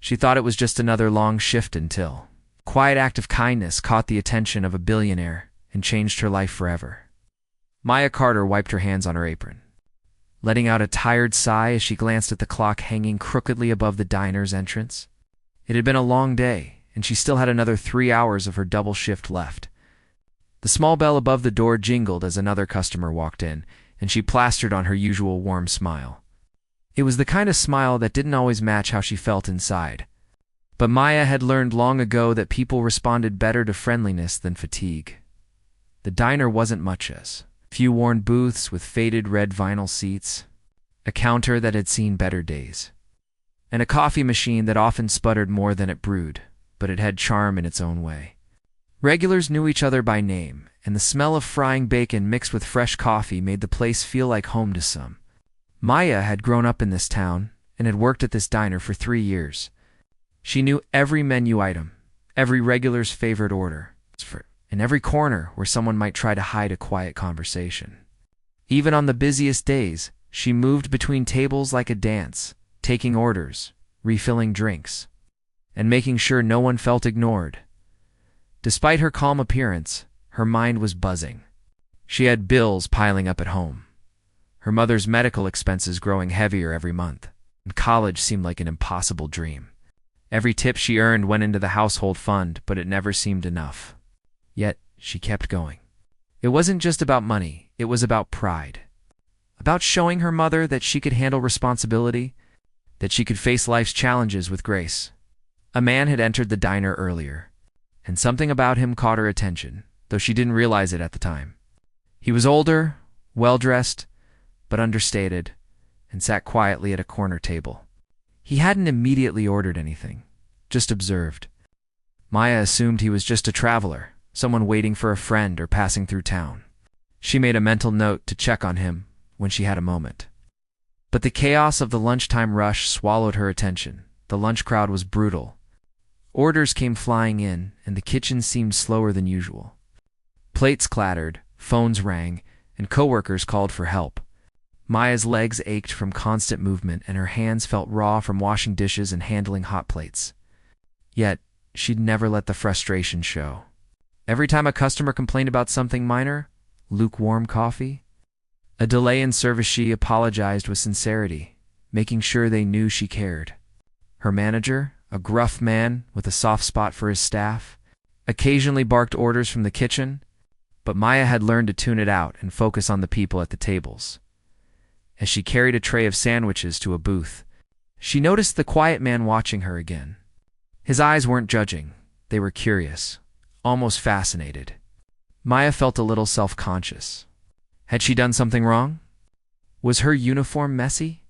She thought it was just another long shift until a quiet act of kindness caught the attention of a billionaire and changed her life forever. Maya Carter wiped her hands on her apron, letting out a tired sigh as she glanced at the clock hanging crookedly above the diner's entrance. It had been a long day, and she still had another 3 hours of her double shift left. The small bell above the door jingled as another customer walked in, and she plastered on her usual warm smile. It was the kind of smile that didn't always match how she felt inside. But Maya had learned long ago that people responded better to friendliness than fatigue. The diner wasn't much as a few worn booths with faded red vinyl seats, a counter that had seen better days, and a coffee machine that often sputtered more than it brewed, but it had charm in its own way. Regulars knew each other by name, and the smell of frying bacon mixed with fresh coffee made the place feel like home to some. Maya had grown up in this town and had worked at this diner for 3 years. She knew every menu item, every regular's favorite order, and every corner where someone might try to hide a quiet conversation. Even on the busiest days, she moved between tables like a dance, taking orders, refilling drinks, and making sure no one felt ignored. Despite her calm appearance, her mind was buzzing. She had bills piling up at home, her mother's medical expenses growing heavier every month, and college seemed like an impossible dream. Every tip she earned went into the household fund, but it never seemed enough. Yet, she kept going. It wasn't just about money, it was about pride. About showing her mother that she could handle responsibility, that she could face life's challenges with grace. A man had entered the diner earlier, and something about him caught her attention, though she didn't realize it at the time. He was older, well-dressed, but understated, and sat quietly at a corner table. He hadn't immediately ordered anything, just observed. Maya assumed he was just a traveler, someone waiting for a friend or passing through town. She made a mental note to check on him when she had a moment. But the chaos of the lunchtime rush swallowed her attention. The lunch crowd was brutal. Orders came flying in, and the kitchen seemed slower than usual. Plates clattered, phones rang, and coworkers called for help. Maya's legs ached from constant movement, and her hands felt raw from washing dishes and handling hot plates. Yet, she'd never let the frustration show. Every time a customer complained about something minor, lukewarm coffee, a delay in service, she apologized with sincerity, making sure they knew she cared. Her manager, a gruff man with a soft spot for his staff, occasionally barked orders from the kitchen, but Maya had learned to tune it out and focus on the people at the tables. As she carried a tray of sandwiches to a booth, she noticed the quiet man watching her again. His eyes weren't judging, they were curious, almost fascinated. Maya felt a little self-conscious. Had she done something wrong? Was her uniform messy?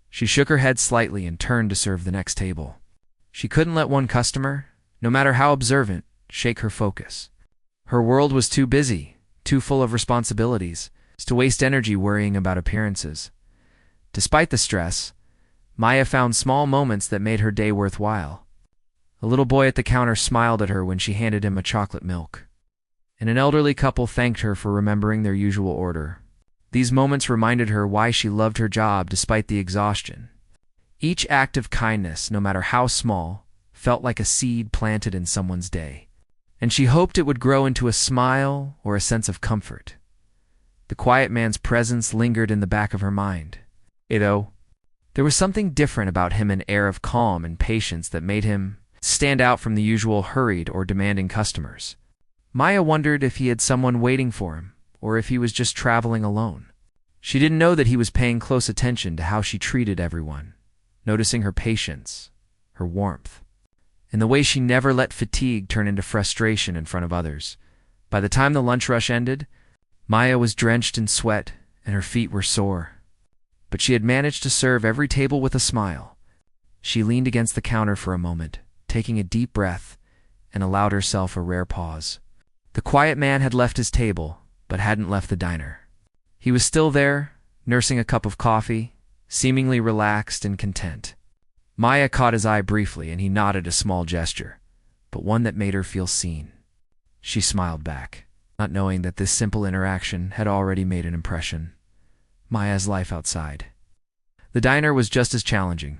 She shook her head slightly and turned to serve the next table. She couldn't let one customer, no matter how observant, shake her focus. Her world was too busy, too full of responsibilities, to waste energy worrying about appearances. Despite the stress, Maya found small moments that made her day worthwhile. A little boy at the counter smiled at her when she handed him a chocolate milk, and an elderly couple thanked her for remembering their usual order. These moments reminded her why she loved her job despite the exhaustion. Each act of kindness, no matter how small, felt like a seed planted in someone's day, and she hoped it would grow into a smile or a sense of comfort. The quiet man's presence lingered in the back of her mind. Though, there was something different about him, an air of calm and patience that made him stand out from the usual hurried or demanding customers. Maya wondered if he had someone waiting for him, or if he was just traveling alone. She didn't know that he was paying close attention to how she treated everyone, noticing her patience, her warmth, and the way she never let fatigue turn into frustration in front of others. By the time the lunch rush ended, Maya was drenched in sweat and her feet were sore. But she had managed to serve every table with a smile. She leaned against the counter for a moment, taking a deep breath, and allowed herself a rare pause. The quiet man had left his table, but hadn't left the diner. He was still there, nursing a cup of coffee, seemingly relaxed and content. Maya caught his eye briefly, and he nodded a small gesture, but one that made her feel seen. She smiled back, not knowing that this simple interaction had already made an impression. Maya's life outside. The diner was just as challenging.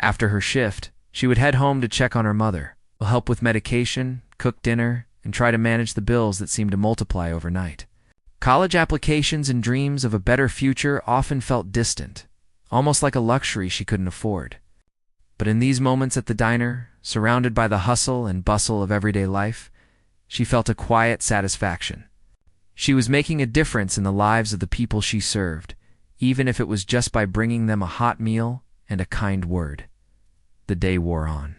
After her shift, She would head home to check on her mother, help with medication, cook dinner, and try to manage the bills that seemed to multiply overnight. College applications and dreams of a better future often felt distant, almost like a luxury she couldn't afford. But in these moments at the diner, surrounded by the hustle and bustle of everyday life, she felt a quiet satisfaction. She was making a difference in the lives of the people she served, even if it was just by bringing them a hot meal and a kind word. The day wore on.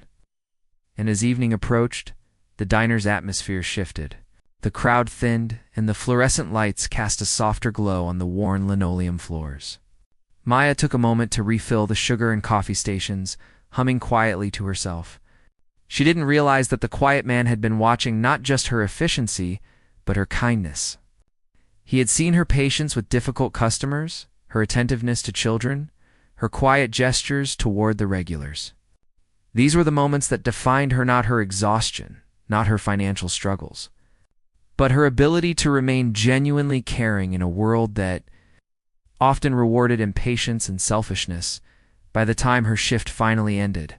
And as evening approached, the diner's atmosphere shifted. The crowd thinned, and the fluorescent lights cast a softer glow on the worn linoleum floors. Maya took a moment to refill the sugar and coffee stations, humming quietly to herself. She didn't realize that the quiet man had been watching not just her efficiency, but her kindness. He had seen her patience with difficult customers, her attentiveness to children, her quiet gestures toward the regulars. These were the moments that defined her, not her exhaustion, not her financial struggles, but her ability to remain genuinely caring in a world that often rewarded impatience and selfishness. By the time her shift finally ended,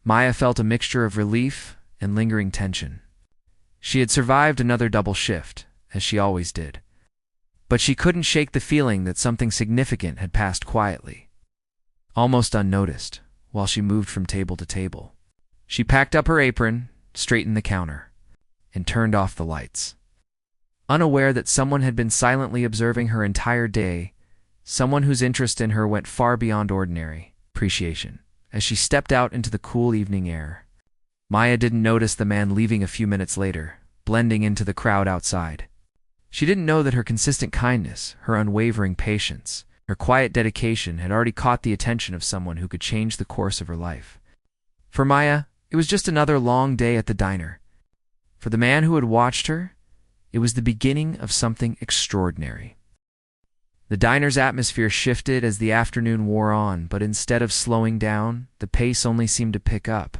Maya felt a mixture of relief and lingering tension. She had survived another double shift, as she always did, but she couldn't shake the feeling that something significant had passed quietly, almost unnoticed, while she moved from table to table. She packed up her apron, straightened the counter, and turned off the lights. Unaware that someone had been silently observing her entire day, someone whose interest in her went far beyond ordinary appreciation. As she stepped out into the cool evening air, Maya didn't notice the man leaving a few minutes later, blending into the crowd outside. She didn't know that her consistent kindness, her unwavering patience, her quiet dedication had already caught the attention of someone who could change the course of her life. For Maya, it was just another long day at the diner. For the man who had watched her, it was the beginning of something extraordinary. The diner's atmosphere shifted as the afternoon wore on, but instead of slowing down, the pace only seemed to pick up.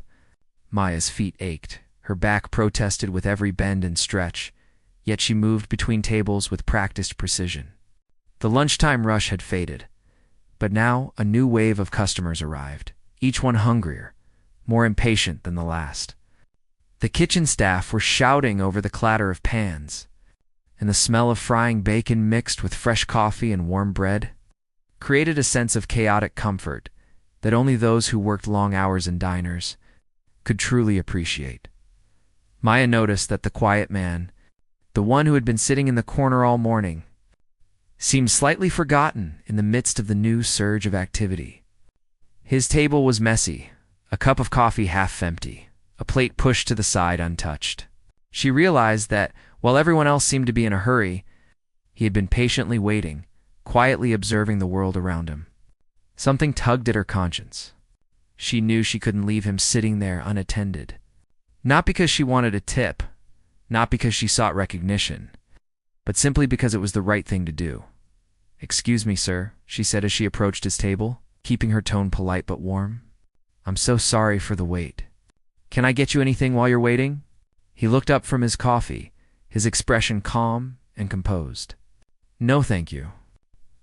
Maya's feet ached, her back protested with every bend and stretch, yet she moved between tables with practiced precision. The lunchtime rush had faded, but now a new wave of customers arrived, each one hungrier, more impatient than the last. The kitchen staff were shouting over the clatter of pans, and the smell of frying bacon mixed with fresh coffee and warm bread created a sense of chaotic comfort that only those who worked long hours in diners could truly appreciate. Maya noticed that the quiet man, the one who had been sitting in the corner all morning, seemed slightly forgotten in the midst of the new surge of activity. His table was messy, a cup of coffee half empty, a plate pushed to the side untouched. She realized that, while everyone else seemed to be in a hurry, he had been patiently waiting, quietly observing the world around him. Something tugged at her conscience. She knew she couldn't leave him sitting there unattended. Not because she wanted a tip, not because she sought recognition, but simply because it was the right thing to do. "Excuse me, sir," she said as she approached his table, keeping her tone polite but warm. "I'm so sorry for the wait. Can I get you anything while you're waiting?" He looked up from his coffee, his expression calm and composed. "No, thank you.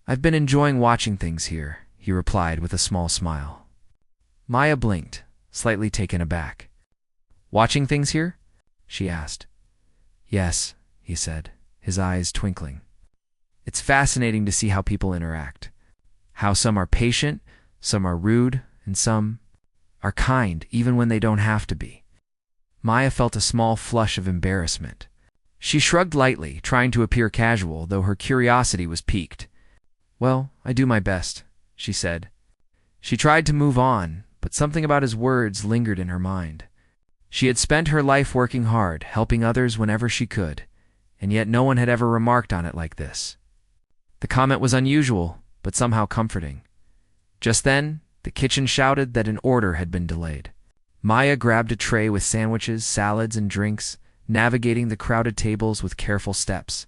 I've been enjoying watching things here," he replied with a small smile. Maya blinked, slightly taken aback. "Watching things here?" she asked. "Yes," he said, his eyes twinkling. "It's fascinating to see how people interact. How some are patient, some are rude, and some are kind even when they don't have to be." Maya felt a small flush of embarrassment. She shrugged lightly, trying to appear casual, though her curiosity was piqued. "Well, I do my best," she said. She tried to move on, but something about his words lingered in her mind. She had spent her life working hard, helping others whenever she could, and yet no one had ever remarked on it like this. The comment was unusual, but somehow comforting. Just then, the kitchen shouted that an order had been delayed. Maya grabbed a tray with sandwiches, salads, and drinks, navigating the crowded tables with careful steps.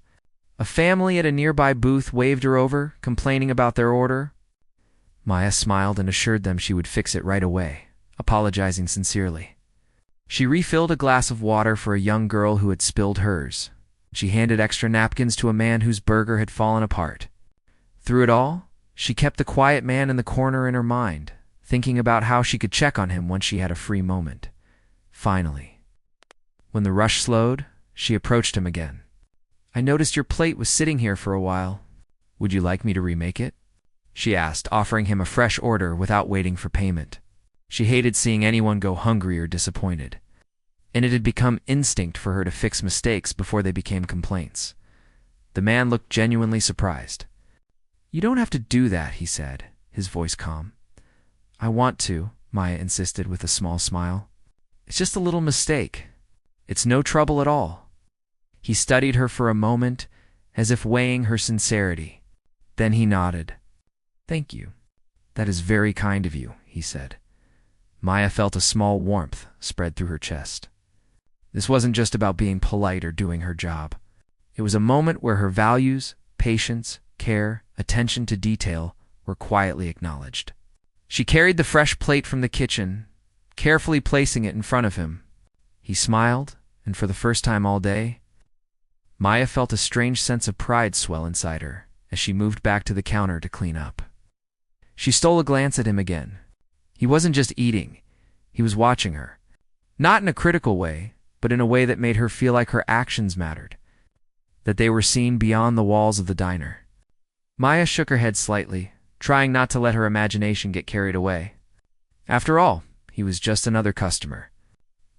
A family at a nearby booth waved her over, complaining about their order. Maya smiled and assured them she would fix it right away, apologizing sincerely. She refilled a glass of water for a young girl who had spilled hers. She handed extra napkins to a man whose burger had fallen apart. Through it all, she kept the quiet man in the corner in her mind, thinking about how she could check on him once she had a free moment. Finally, when the rush slowed, she approached him again. "I noticed your plate was sitting here for a while. Would you like me to remake it?" she asked, offering him a fresh order without waiting for payment. She hated seeing anyone go hungry or disappointed, and it had become instinct for her to fix mistakes before they became complaints. The man looked genuinely surprised. "You don't have to do that," he said, his voice calm. "I want to," Maya insisted with a small smile. "It's just a little mistake. It's no trouble at all." He studied her for a moment, as if weighing her sincerity. Then he nodded. "Thank you. That is very kind of you," he said. Maya felt a small warmth spread through her chest. This wasn't just about being polite or doing her job. It was a moment where her values, patience, care, attention to detail were quietly acknowledged. She carried the fresh plate from the kitchen, carefully placing it in front of him. He smiled, and for the first time all day, Maya felt a strange sense of pride swell inside her as she moved back to the counter to clean up. She stole a glance at him again. He wasn't just eating, he was watching her. Not in a critical way, but in a way that made her feel like her actions mattered, that they were seen beyond the walls of the diner. Maya shook her head slightly, trying not to let her imagination get carried away. After all, he was just another customer.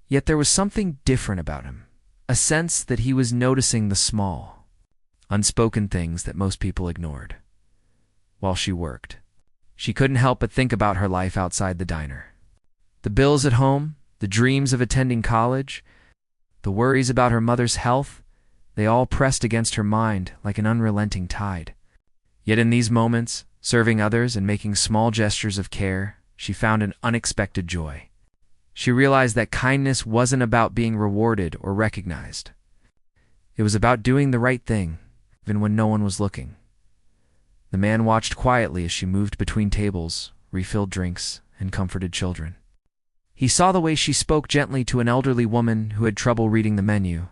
Yet there was something different about him, a sense that he was noticing the small, unspoken things that most people ignored. While she worked, she couldn't help but think about her life outside the diner. The bills at home, the dreams of attending college, the worries about her mother's health, they all pressed against her mind like an unrelenting tide. Yet in these moments, serving others and making small gestures of care, she found an unexpected joy. She realized that kindness wasn't about being rewarded or recognized. It was about doing the right thing, even when no one was looking. The man watched quietly as she moved between tables, refilled drinks, and comforted children. He saw the way she spoke gently to an elderly woman who had trouble reading the menu,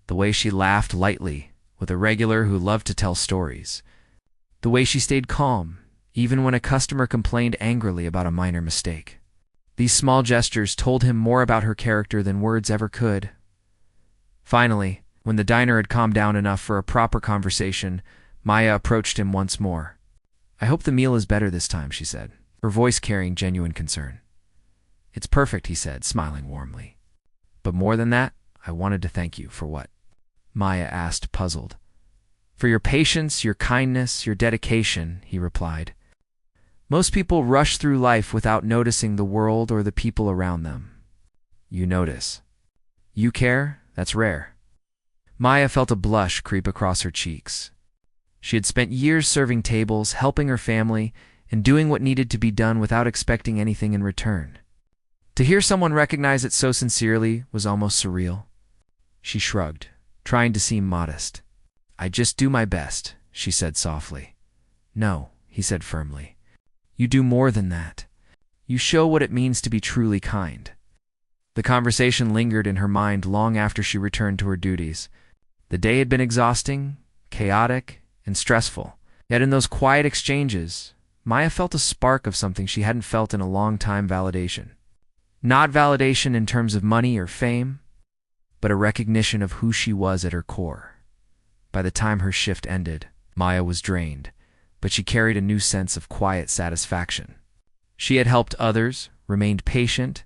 the way she laughed lightly with a regular who loved to tell stories, the way she stayed calm, even when a customer complained angrily about a minor mistake. These small gestures told him more about her character than words ever could. Finally, when the diner had calmed down enough for a proper conversation, Maya approached him once more. "I hope the meal is better this time," she said, her voice carrying genuine concern. "It's perfect," he said, smiling warmly. "But more than that, I wanted to thank you for what?" Maya asked, puzzled. "For your patience, your kindness, your dedication," he replied. "Most people rush through life without noticing the world or the people around them. You notice. You care? That's rare." Maya felt a blush creep across her cheeks. She had spent years serving tables, helping her family, and doing what needed to be done without expecting anything in return. To hear someone recognize it so sincerely was almost surreal. She shrugged, trying to seem modest. "I just do my best," she said softly. "No," he said firmly. "You do more than that. You show what it means to be truly kind." The conversation lingered in her mind long after she returned to her duties. The day had been exhausting, chaotic, and stressful. Yet in those quiet exchanges, Maya felt a spark of something she hadn't felt in a long time: validation. Not validation in terms of money or fame, but a recognition of who she was at her core. By the time her shift ended, Maya was drained, but she carried a new sense of quiet satisfaction. She had helped others, remained patient,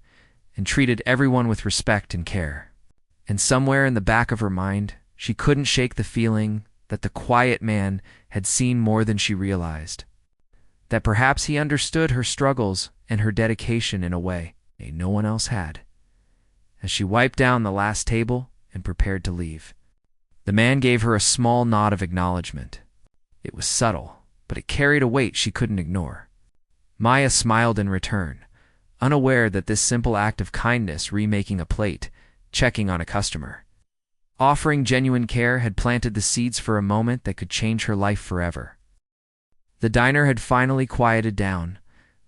and treated everyone with respect and care. And somewhere in the back of her mind, she couldn't shake the feeling that the quiet man had seen more than she realized. That perhaps he understood her struggles and her dedication in a way no one else had. As she wiped down the last table and prepared to leave, the man gave her a small nod of acknowledgement. It was subtle, but it carried a weight she couldn't ignore. Maya smiled in return, unaware that this simple act of kindness, remaking a plate, checking on a customer, offering genuine care, had planted the seeds for a moment that could change her life forever. The diner had finally quieted down,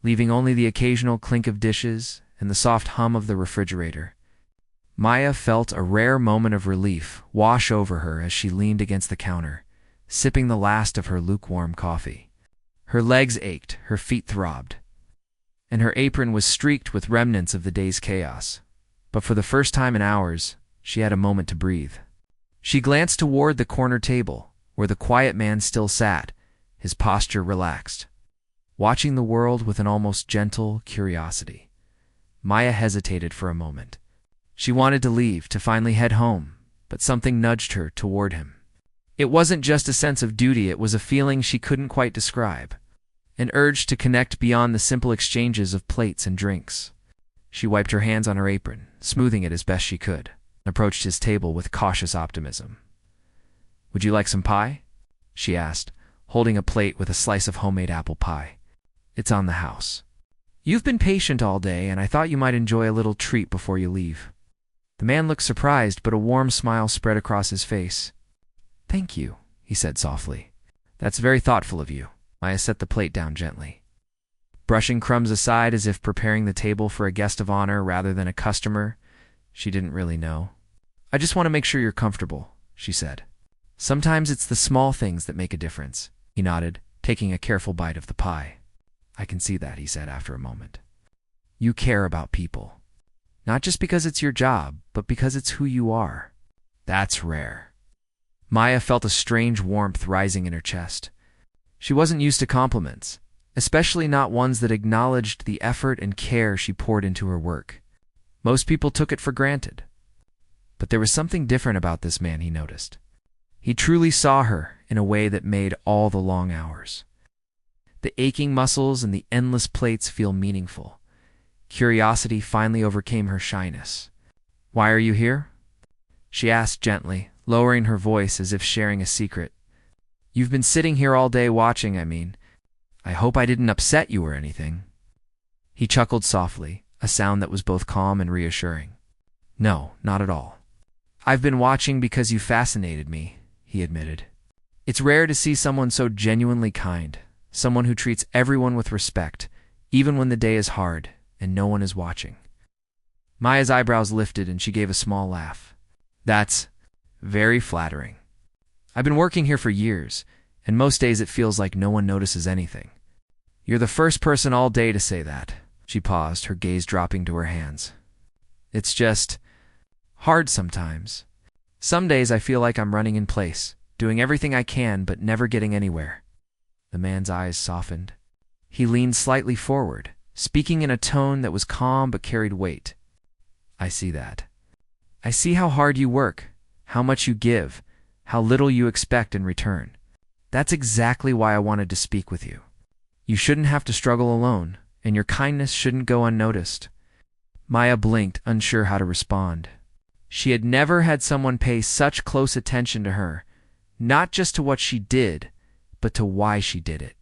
leaving only the occasional clink of dishes and the soft hum of the refrigerator. Maya felt a rare moment of relief wash over her as she leaned against the counter, sipping the last of her lukewarm coffee. Her legs ached, her feet throbbed. and her apron was streaked with remnants of the day's chaos. But for the first time in hours, she had a moment to breathe. She glanced toward the corner table, where the quiet man still sat, his posture relaxed, watching the world with an almost gentle curiosity. Maya hesitated for a moment. She wanted to leave, to finally head home, but something nudged her toward him. It wasn't just a sense of duty, it was a feeling she couldn't quite describe. An urge to connect beyond the simple exchanges of plates and drinks. She wiped her hands on her apron, smoothing it as best she could, and approached his table with cautious optimism. "Would you like some pie?" she asked, holding a plate with a slice of homemade apple pie. "It's on the house. You've been patient all day, and I thought you might enjoy a little treat before you leave." The man looked surprised, but a warm smile spread across his face. "Thank you," he said softly. "That's very thoughtful of you." Maya set the plate down gently, brushing crumbs aside as if preparing the table for a guest of honor rather than a customer she didn't really know. "I just want to make sure you're comfortable," she said. "Sometimes it's the small things that make a difference." He nodded, taking a careful bite of the pie. "I can see that," he said after a moment. "You care about people. Not just because it's your job, but because it's who you are. That's rare." Maya felt a strange warmth rising in her chest. She wasn't used to compliments, especially not ones that acknowledged the effort and care she poured into her work. Most people took it for granted. But there was something different about this man, he noticed. He truly saw her in a way that made all the long hours. The aching muscles and the endless plates feel meaningful. Curiosity finally overcame her shyness. "Why are you here?" she asked gently, lowering her voice as if sharing a secret. "You've been sitting here all day watching, I mean. I hope I didn't upset you or anything." He chuckled softly, a sound that was both calm and reassuring. "No, not at all. I've been watching because you fascinated me," he admitted. "It's rare to see someone so genuinely kind, someone who treats everyone with respect, even when the day is hard and no one is watching." Maya's eyebrows lifted and she gave a small laugh. "That's very flattering. I've been working here for years, and most days it feels like no one notices anything. You're the first person all day to say that." She paused, her gaze dropping to her hands. "It's just hard sometimes. Some days I feel like I'm running in place, doing everything I can but never getting anywhere." The man's eyes softened. He leaned slightly forward, speaking in a tone that was calm but carried weight. "I see that. I see how hard you work, how much you give, how little you expect in return. That's exactly why I wanted to speak with you. You shouldn't have to struggle alone, and your kindness shouldn't go unnoticed." Maya blinked, unsure how to respond. She had never had someone pay such close attention to her, not just to what she did, but to why she did it.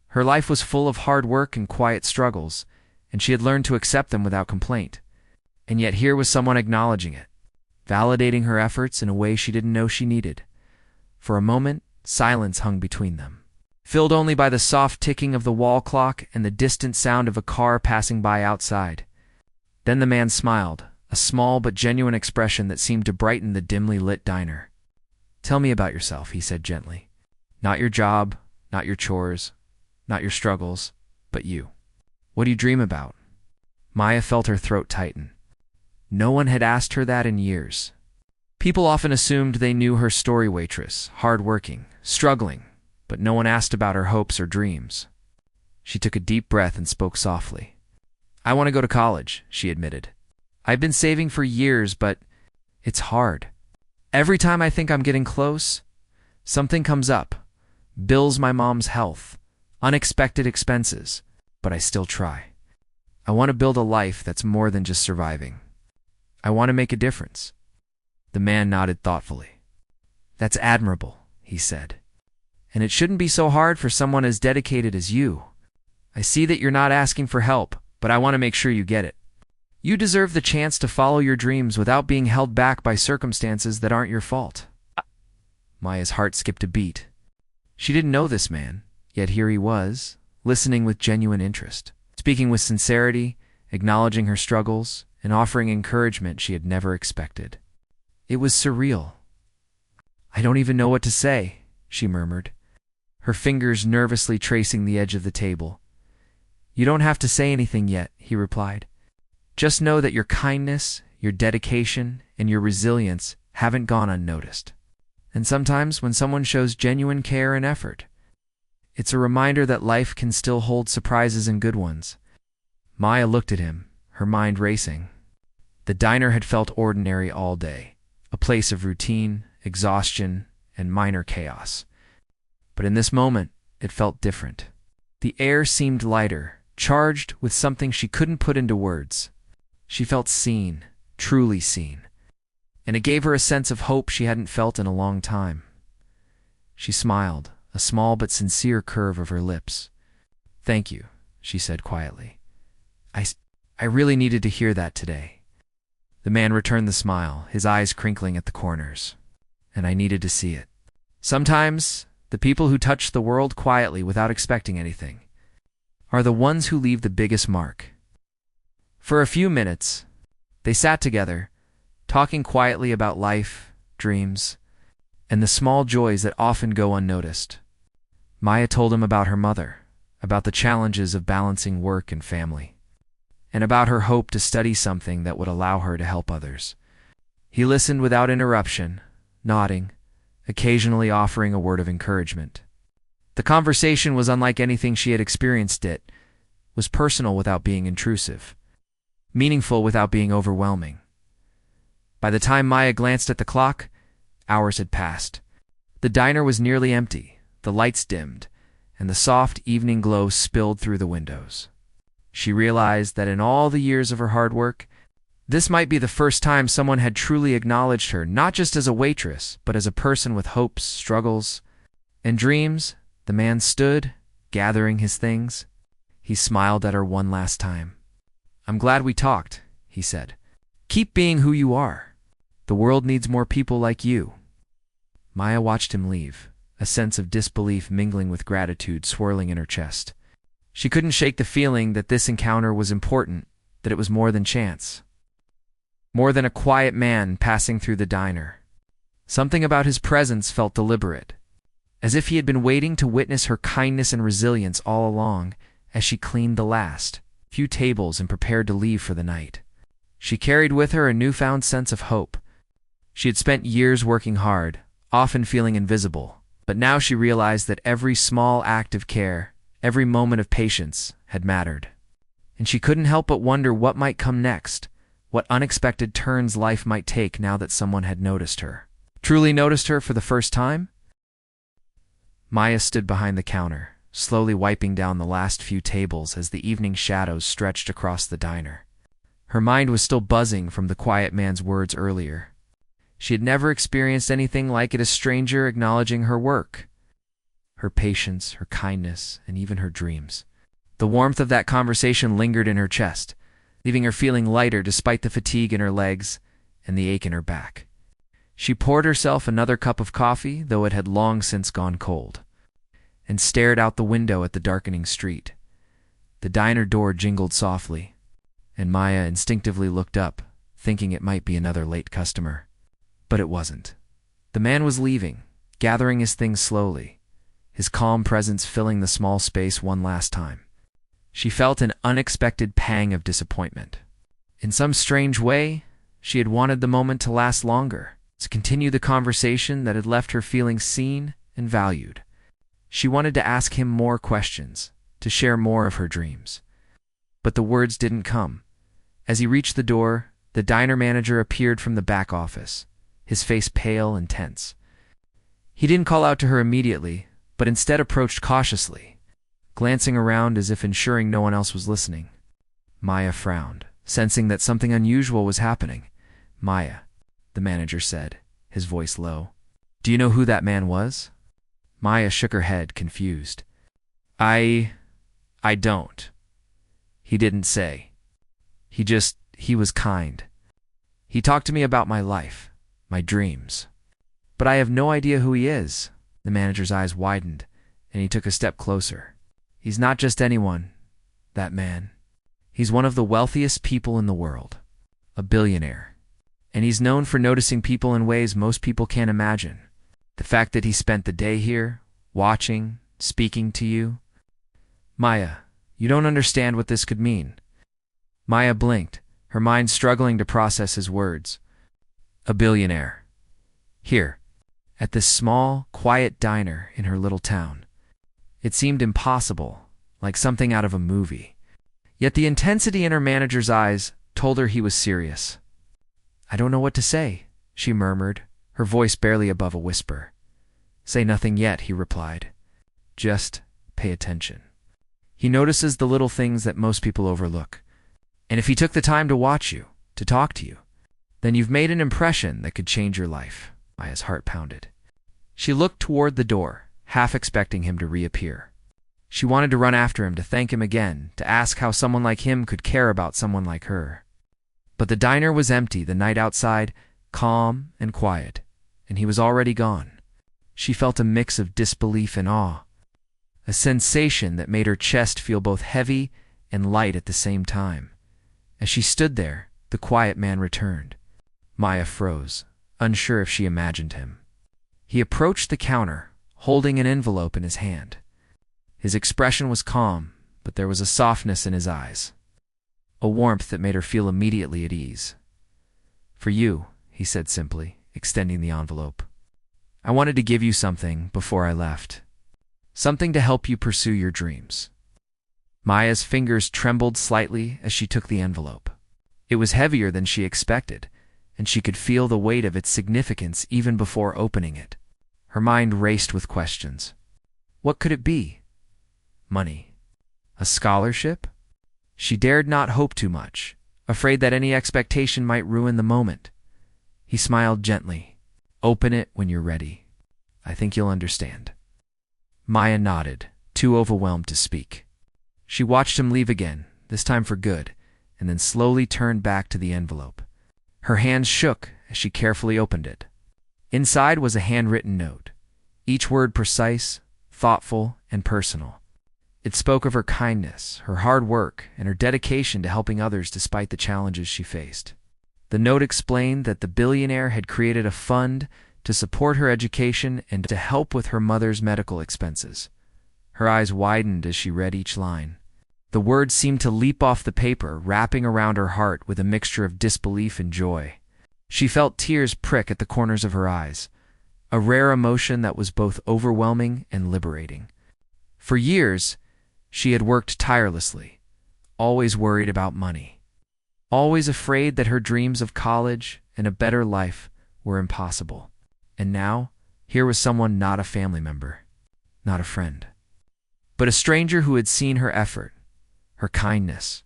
Her life was full of hard work and quiet struggles, and she had learned to accept them without complaint. And yet here was someone acknowledging it, validating her efforts in a way she didn't know she needed. For a moment, silence hung between them, filled only by the soft ticking of the wall clock and the distant sound of a car passing by outside. Then the man smiled, a small but genuine expression that seemed to brighten the dimly lit diner. "Tell me about yourself," he said gently. "Not your job, not your chores, not your struggles, but you. What do you dream about?" Maya felt her throat tighten. No one had asked her that in years. People often assumed they knew her story: waitress, hard-working, struggling, but no one asked about her hopes or dreams. She took a deep breath and spoke softly. "I want to go to college," she admitted. "I've been saving for years, but it's hard. Every time I think I'm getting close, something comes up. Bills, my mom's health, unexpected expenses, but I still try. I want to build a life that's more than just surviving. I want to make a difference." The man nodded thoughtfully. "That's admirable," he said. "And it shouldn't be so hard for someone as dedicated as you. I see that you're not asking for help, but I want to make sure you get it. You deserve the chance to follow your dreams without being held back by circumstances that aren't your fault." Maya's heart skipped a beat. She didn't know this man, yet here he was, listening with genuine interest, speaking with sincerity, acknowledging her struggles, and offering encouragement she had never expected. It was surreal. "I don't even know what to say," she murmured, her fingers nervously tracing the edge of the table. You don't have to say anything yet, he replied. Just know that your kindness, your dedication, and your resilience haven't gone unnoticed. And sometimes when someone shows genuine care and effort, it's a reminder that life can still hold surprises and good ones. Maya looked at him, her mind racing. The diner had felt ordinary all day, a place of routine, exhaustion, and minor chaos. But in this moment, it felt different. The air seemed lighter, charged with something she couldn't put into words. She felt seen, truly seen, and it gave her a sense of hope she hadn't felt in a long time. She smiled, a small but sincere curve of her lips. "Thank you," she said quietly. I really needed to hear that today." The man returned the smile, his eyes crinkling at the corners. "And I needed to see it. Sometimes, the people who touch the world quietly without expecting anything are the ones who leave the biggest mark." For a few minutes, they sat together, talking quietly about life, dreams, and the small joys that often go unnoticed. Maya told him about her mother, about the challenges of balancing work and family, and about her hope to study something that would allow her to help others. He listened without interruption, nodding, occasionally offering a word of encouragement. The conversation was unlike anything she had experienced. It was personal without being intrusive, meaningful without being overwhelming. By the time Maya glanced at the clock, hours had passed. The diner was nearly empty, the lights dimmed, and the soft evening glow spilled through the windows. She realized that in all the years of her hard work, this might be the first time someone had truly acknowledged her, not just as a waitress, but as a person with hopes, struggles, and dreams. The man stood, gathering his things. He smiled at her one last time. "I'm glad we talked," he said. "Keep being who you are. The world needs more people like you." Maya watched him leave, a sense of disbelief mingling with gratitude swirling in her chest. She couldn't shake the feeling that this encounter was important, that it was more than chance. More than a quiet man passing through the diner. Something about his presence felt deliberate, as if he had been waiting to witness her kindness and resilience all along as she cleaned the last few tables and prepared to leave for the night. She carried with her a newfound sense of hope. She had spent years working hard, often feeling invisible, but now she realized that every small act of care, every moment of patience, had mattered. And she couldn't help but wonder what might come next, what unexpected turns life might take now that someone had noticed her. Truly noticed her for the first time? Maya stood behind the counter, slowly wiping down the last few tables as the evening shadows stretched across the diner. Her mind was still buzzing from the quiet man's words earlier. She had never experienced anything like it, a stranger acknowledging her work, her patience, her kindness, and even her dreams. The warmth of that conversation lingered in her chest, leaving her feeling lighter despite the fatigue in her legs and the ache in her back. She poured herself another cup of coffee, though it had long since gone cold, and stared out the window at the darkening street. The diner door jingled softly, and Maya instinctively looked up, thinking it might be another late customer. But it wasn't. The man was leaving, gathering his things slowly, his calm presence filling the small space one last time. She felt an unexpected pang of disappointment. In some strange way, she had wanted the moment to last longer, to continue the conversation that had left her feeling seen and valued. She wanted to ask him more questions, to share more of her dreams. But the words didn't come. As he reached the door, the diner manager appeared from the back office, his face pale and tense. He didn't call out to her immediately, but instead approached cautiously, glancing around as if ensuring no one else was listening. Maya frowned, sensing that something unusual was happening. "Maya," the manager said, his voice low. "Do you know who that man was?" Maya shook her head, confused. I don't. He didn't say. He was kind. He talked to me about my life, my dreams. But I have no idea who he is." The manager's eyes widened, and he took a step closer. "He's not just anyone, that man. He's one of the wealthiest people in the world, a billionaire. And he's known for noticing people in ways most people can't imagine. The fact that he spent the day here, watching, speaking to you. Maya, You don't understand what this could mean. Maya blinked, her mind struggling to process his words. A billionaire. Here, at this small, quiet diner in her little town. It seemed impossible, like something out of a movie. Yet the intensity in her manager's eyes told her he was serious. I don't know what to say, she murmured, her voice barely above a whisper. Say nothing yet, he replied. Just pay attention. He notices the little things that most people overlook. And if he took the time to watch you, to talk to you, then you've made an impression that could change your life. Maya's heart pounded. She looked toward the door, half expecting him to reappear. She wanted to run after him, to thank him again, to ask how someone like him could care about someone like her. But the diner was empty, the night outside calm and quiet, and he was already gone. She felt a mix of disbelief and awe, a sensation that made her chest feel both heavy and light at the same time. As she stood there, the quiet man returned. Maya froze, unsure if she imagined him. He approached the counter, holding an envelope in his hand. His expression was calm, but there was a softness in his eyes, a warmth that made her feel immediately at ease. For you, he said simply, extending the envelope. I wanted to give you something before I left. Something to help you pursue your dreams. Maya's fingers trembled slightly as she took the envelope. It was heavier than she expected, and she could feel the weight of its significance even before opening it. Her mind raced with questions. What could it be? Money? A scholarship? She dared not hope too much, afraid that any expectation might ruin the moment. He smiled gently. Open it when you're ready. I think you'll understand. Maya nodded, too overwhelmed to speak. She watched him leave again, this time for good, and then slowly turned back to the envelope. Her hands shook as she carefully opened it. Inside was a handwritten note, each word precise, thoughtful, and personal. It spoke of her kindness, her hard work, and her dedication to helping others despite the challenges she faced. The note explained that the billionaire had created a fund to support her education and to help with her mother's medical expenses. Her eyes widened as she read each line. The words seemed to leap off the paper, wrapping around her heart with a mixture of disbelief and joy. She felt tears prick at the corners of her eyes, a rare emotion that was both overwhelming and liberating. For years, she had worked tirelessly, always worried about money, always afraid that her dreams of college and a better life were impossible. And now, here was someone not a family member, not a friend, but a stranger who had seen her effort, her kindness,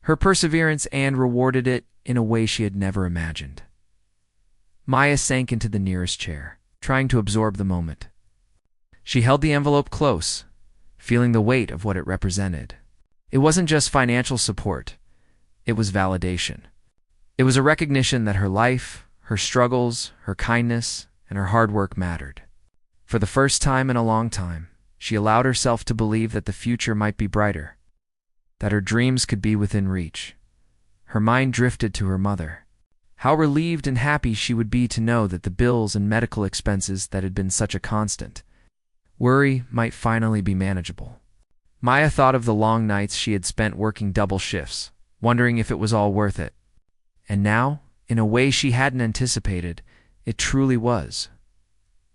her perseverance, and rewarded it in a way she had never imagined. Maya sank into the nearest chair, trying to absorb the moment. She held the envelope close, feeling the weight of what it represented. It wasn't just financial support. It was validation. It was a recognition that her life, her struggles, her kindness, and her hard work mattered. For the first time in a long time, she allowed herself to believe that the future might be brighter, that her dreams could be within reach. Her mind drifted to her mother. How relieved and happy she would be to know that the bills and medical expenses that had been such a constant worry might finally be manageable. Maya thought of the long nights she had spent working double shifts, wondering if it was all worth it. And now, in a way she hadn't anticipated, it truly was.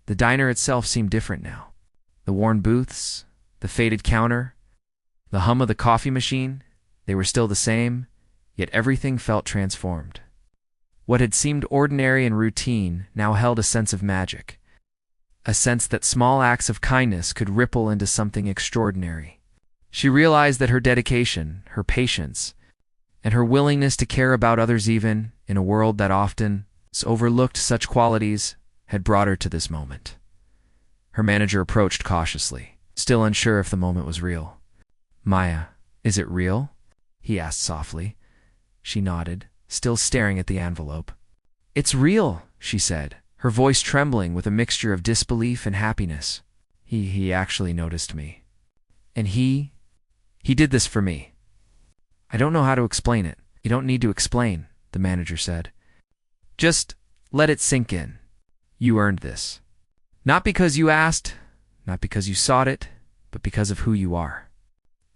The diner itself seemed different now. The worn booths, the faded counter, the hum of the coffee machine, they were still the same, yet everything felt transformed. What had seemed ordinary and routine now held a sense of magic, a sense that small acts of kindness could ripple into something extraordinary. She realized that her dedication, her patience, and her willingness to care about others even in a world that often overlooked such qualities had brought her to this moment. Her manager approached cautiously, still unsure if the moment was real. Maya, is it real? He asked softly. She nodded, still staring at the envelope. It's real, she said, her voice trembling with a mixture of disbelief and happiness. He actually noticed me. And he did this for me. I don't know how to explain it. You don't need to explain, the manager said. Just let it sink in. You earned this. Not because you asked, not because you sought it, but because of who you are.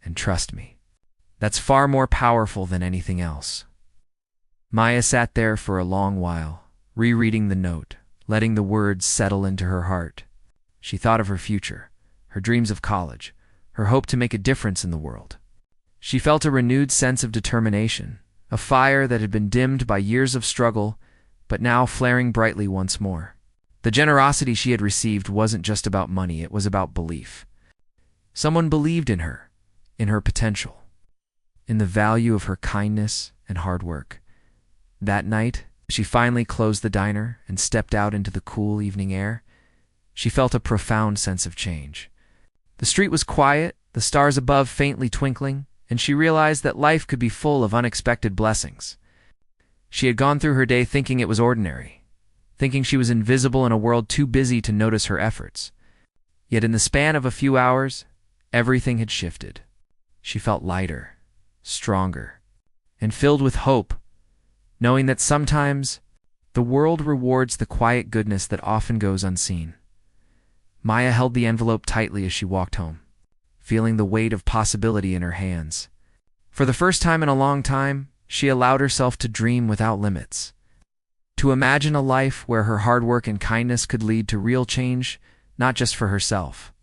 And trust me, That's far more powerful than anything else. Maya sat there for a long while, rereading the note, letting the words settle into her heart. She thought of her future, her dreams of college, her hope to make a difference in the world. She felt a renewed sense of determination, a fire that had been dimmed by years of struggle, but now flaring brightly once more. The generosity she had received wasn't just about money, it was about belief. Someone believed in her potential, in the value of her kindness and hard work. That night, she finally closed the diner and stepped out into the cool evening air. She felt a profound sense of change. The street was quiet, the stars above faintly twinkling, and she realized that life could be full of unexpected blessings. She had gone through her day thinking it was ordinary, thinking she was invisible in a world too busy to notice her efforts. Yet in the span of a few hours, everything had shifted. She felt lighter, stronger, and filled with hope, knowing that sometimes the world rewards the quiet goodness that often goes unseen. Maya held the envelope tightly as she walked home, feeling the weight of possibility in her hands. For the first time in a long time, she allowed herself to dream without limits, to imagine a life where her hard work and kindness could lead to real change, not just for herself,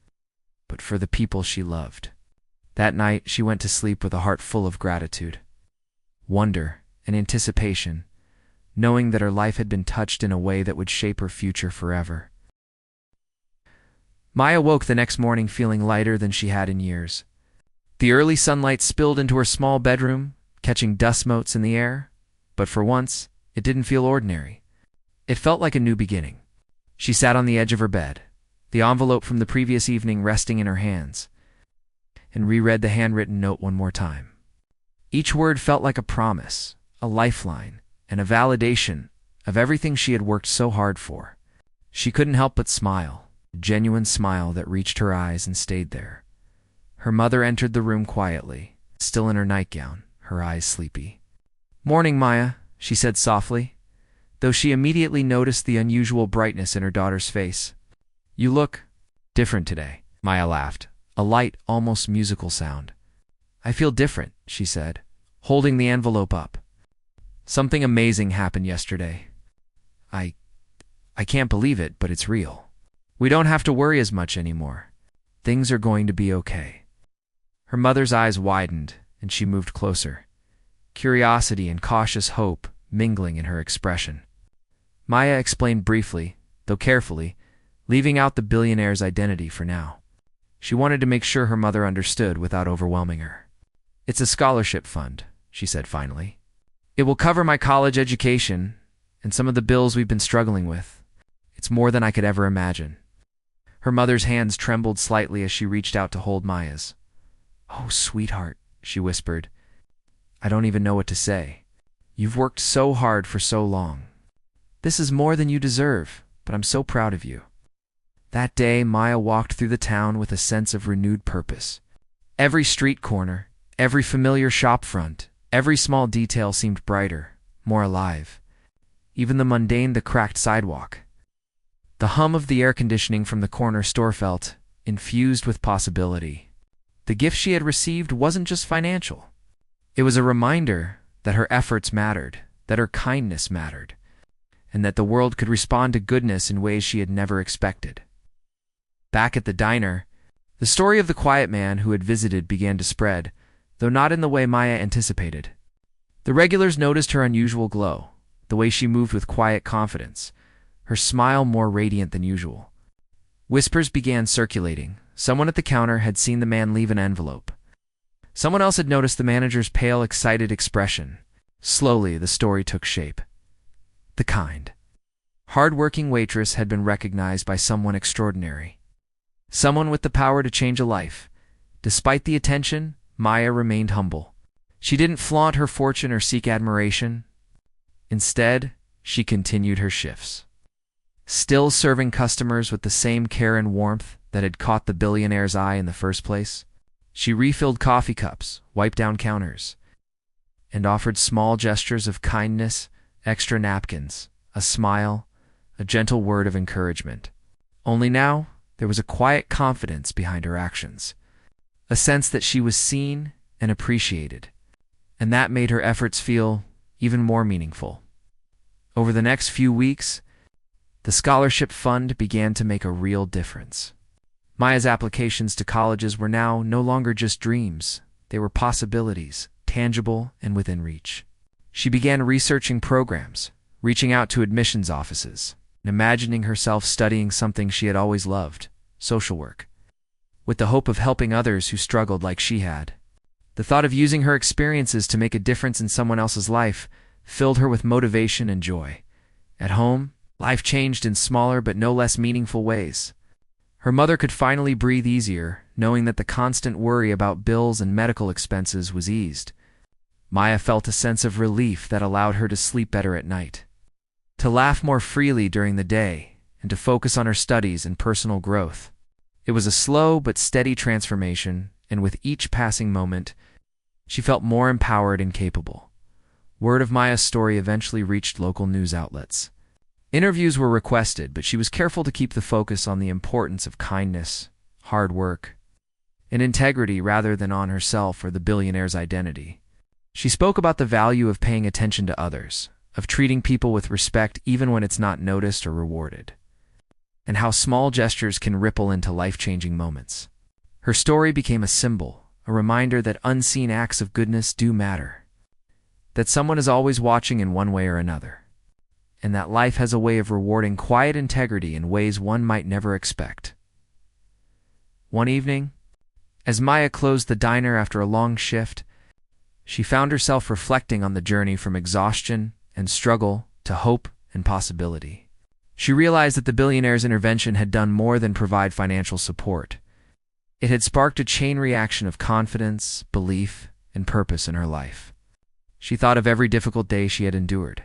but for the people she loved. That night, she went to sleep with a heart full of gratitude, wonder, and anticipation, knowing that her life had been touched in a way that would shape her future forever. Maya woke the next morning feeling lighter than she had in years. The early sunlight spilled into her small bedroom, catching dust motes in the air, but for once, it didn't feel ordinary. It felt like a new beginning. She sat on the edge of her bed, the envelope from the previous evening resting in her hands, and reread the handwritten note one more time. Each word felt like a promise, a lifeline, and a validation of everything she had worked so hard for. She couldn't help but smile, a genuine smile that reached her eyes and stayed there. Her mother entered the room quietly, still in her nightgown, her eyes sleepy. "Morning, Maya," she said softly, though she immediately noticed the unusual brightness in her daughter's face. "You look different today," Maya laughed, a light, almost musical sound. "I feel different," she said, holding the envelope up. "Something amazing happened yesterday. I can't believe it, but it's real. We don't have to worry as much anymore. Things are going to be okay." Her mother's eyes widened, and she moved closer, curiosity and cautious hope mingling in her expression. Maya explained briefly, though carefully, leaving out the billionaire's identity for now. She wanted to make sure her mother understood without overwhelming her. "It's a scholarship fund," she said finally. "It will cover my college education and some of the bills we've been struggling with. It's more than I could ever imagine." Her mother's hands trembled slightly as she reached out to hold Maya's. "Oh, sweetheart," she whispered. "I don't even know what to say. You've worked so hard for so long. This is more than you deserve, but I'm so proud of you." That day, Maya walked through the town with a sense of renewed purpose. Every street corner, every familiar shop front, every small detail seemed brighter, more alive. Even the cracked sidewalk. The hum of the air conditioning from the corner store felt infused with possibility. The gift she had received wasn't just financial. It was a reminder that her efforts mattered, that her kindness mattered, and that the world could respond to goodness in ways she had never expected. Back at the diner, the story of the quiet man who had visited began to spread, though not in the way Maya anticipated. The regulars noticed her unusual glow, the way she moved with quiet confidence, her smile more radiant than usual. Whispers began circulating. Someone at the counter had seen the man leave an envelope. Someone else had noticed the manager's pale, excited expression. Slowly, the story took shape. The kind, hard-working waitress had been recognized by someone extraordinary. Someone with the power to change a life. Despite the attention, Maya remained humble. She didn't flaunt her fortune or seek admiration. Instead, she continued her shifts, still serving customers with the same care and warmth that had caught the billionaire's eye in the first place. She refilled coffee cups, wiped down counters, and offered small gestures of kindness, extra napkins, a smile, a gentle word of encouragement. Only now, there was a quiet confidence behind her actions, a sense that she was seen and appreciated, and that made her efforts feel even more meaningful. Over the next few weeks, the scholarship fund began to make a real difference. Maya's applications to colleges were now no longer just dreams, they were possibilities, tangible and within reach. She began researching programs, reaching out to admissions offices, and imagining herself studying something she had always loved, social work, with the hope of helping others who struggled like she had. The thought of using her experiences to make a difference in someone else's life filled her with motivation and joy. At home, life changed in smaller but no less meaningful ways. Her mother could finally breathe easier, knowing that the constant worry about bills and medical expenses was eased. Maya felt a sense of relief that allowed her to sleep better at night, to laugh more freely during the day, and to focus on her studies and personal growth. It was a slow but steady transformation, and with each passing moment, she felt more empowered and capable. Word of Maya's story eventually reached local news outlets. Interviews were requested, but she was careful to keep the focus on the importance of kindness, hard work, and integrity rather than on herself or the billionaire's identity. She spoke about the value of paying attention to others, of treating people with respect even when it's not noticed or rewarded, and how small gestures can ripple into life-changing moments. Her story became a symbol, a reminder that unseen acts of goodness do matter, that someone is always watching in one way or another, and that life has a way of rewarding quiet integrity in ways one might never expect. One evening, as Maya closed the diner after a long shift, she found herself reflecting on the journey from exhaustion and struggle to hope and possibility. She realized that the billionaire's intervention had done more than provide financial support. It had sparked a chain reaction of confidence, belief, and purpose in her life. She thought of every difficult day she had endured,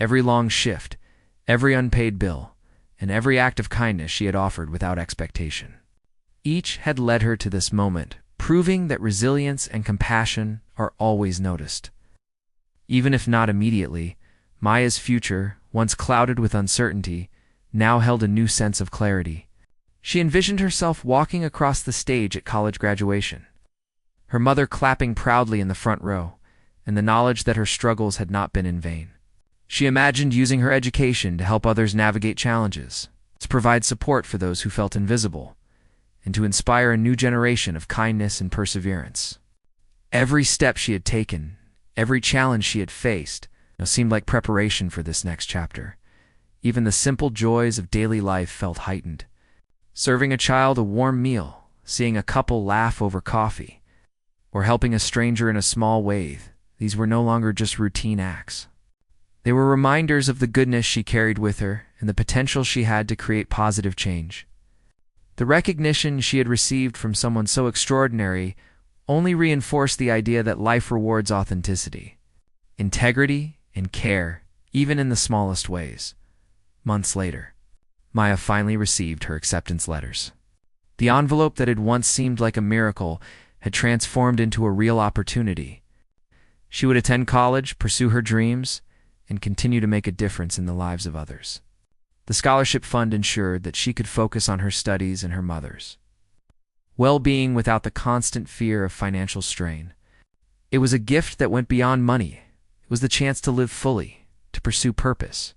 every long shift, every unpaid bill, and every act of kindness she had offered without expectation. Each had led her to this moment, proving that resilience and compassion are always noticed. Even if not immediately, Maya's future, once clouded with uncertainty, now held a new sense of clarity. She envisioned herself walking across the stage at college graduation, her mother clapping proudly in the front row, and the knowledge that her struggles had not been in vain. She imagined using her education to help others navigate challenges, to provide support for those who felt invisible, and to inspire a new generation of kindness and perseverance. Every step she had taken, every challenge she had faced, seemed like preparation for this next chapter. Even the simple joys of daily life felt heightened. Serving a child a warm meal, seeing a couple laugh over coffee, or helping a stranger in a small way, these were no longer just routine acts. They were reminders of the goodness she carried with her and the potential she had to create positive change. The recognition she had received from someone so extraordinary only reinforced the idea that life rewards authenticity, integrity, and care, even in the smallest ways. Months later, Maya finally received her acceptance letters. The envelope that had once seemed like a miracle had transformed into a real opportunity. She would attend college, pursue her dreams, and continue to make a difference in the lives of others. The scholarship fund ensured that she could focus on her studies and her mother's well-being without the constant fear of financial strain. It was a gift that went beyond money. It was the chance to live fully, to pursue purpose,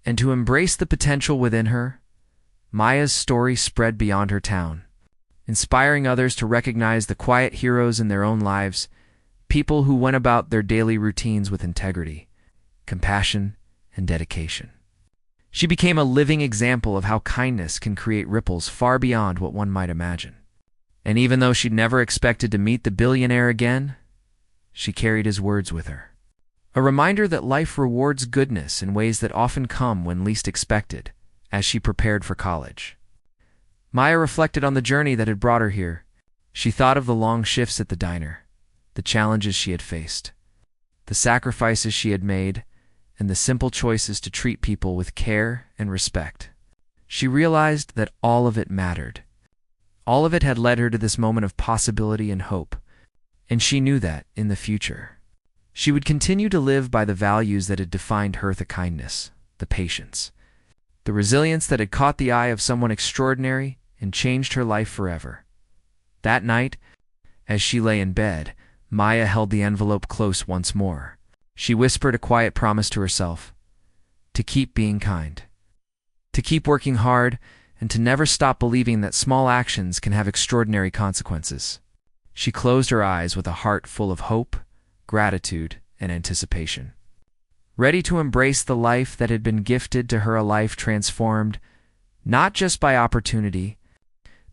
and to embrace the potential within her. Maya's story spread beyond her town, inspiring others to recognize the quiet heroes in their own lives, people who went about their daily routines with integrity, compassion, and dedication. She became a living example of how kindness can create ripples far beyond what one might imagine. And even though she'd never expected to meet the billionaire again, she carried his words with her. A reminder that life rewards goodness in ways that often come when least expected, as she prepared for college. Maya reflected on the journey that had brought her here. She thought of the long shifts at the diner, the challenges she had faced, the sacrifices she had made, and the simple choices to treat people with care and respect. She realized that all of it mattered. All of it had led her to this moment of possibility and hope, and she knew that, in the future, she would continue to live by the values that had defined her: the kindness, the patience, the resilience that had caught the eye of someone extraordinary and changed her life forever. That night, As she lay in bed, Maya held the envelope close once more. She whispered a quiet promise to herself: to keep being kind, to keep working hard, and to never stop believing that small actions can have extraordinary consequences. She closed her eyes with a heart full of hope, gratitude, and anticipation, ready to embrace the life that had been gifted to her, a life transformed not just by opportunity,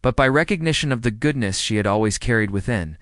but by recognition of the goodness she had always carried within.